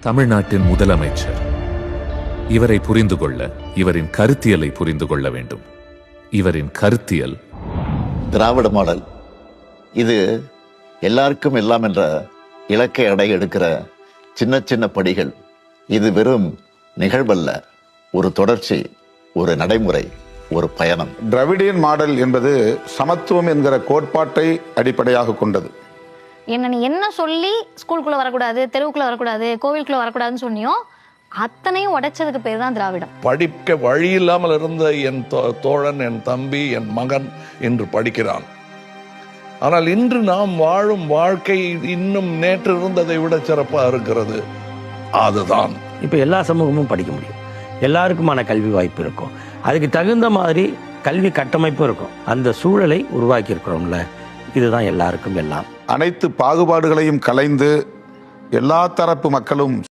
தமிழ்நாட்டின் முதலமைச்சர். இவரை புரிந்து கொள்ள இவரின் கருத்தியலை புரிந்து கொள்ள வேண்டும். இவரின் கருத்தியல் திராவிட மாடல். இது எல்லாருக்கும் எல்லாம் என்ற இலக்கை அடைய எடுக்கிற சின்ன சின்ன படிகள். இது வெறும் நிகழ்வல்ல, ஒரு தொடர்ச்சி, ஒரு நடைமுறை, ஒரு பயணம். டிராவிடியன் மாடல் என்பது சமத்துவம் என்கிற கோட்பாட்டை அடிப்படையாக கொண்டது. என்ன நீ என்ன சொல்லி ஸ்கூலுக்குள்ள வரக்கூடாது, தெருவுக்குள்ள வரக்கூடாது, கோவிலுக்குள்ள வரக்கூடாதுன்னு சொன்னியோ அத்தனையும் உடைச்சதுக்கு பேர் தான் திராவிடம். படிக்க வழி இல்லாமல் இருந்த என் தோழன், என் தம்பி, என் மகன் இன்று படிக்கிறான். ஆனால் இன்று நாம் வாழும் வாழ்க்கை இன்னும் நேற்று இருந்ததை விட சிறப்பாக இருக்கிறது. அதுதான் இப்போ எல்லா சமூகமும் படிக்க முடியும், எல்லாருக்குமான கல்வி வாய்ப்பு இருக்கும், அதுக்கு தகுந்த மாதிரி கல்வி கட்டமைப்பும் இருக்கும். அந்த சூழலை உருவாக்கி இருக்கிறோம்ல, இதுதான் எல்லாருக்கும் எல்லாம். அனைத்து பாகுபாடுகளையும் கலைந்து எல்லா தரப்பு மக்களும்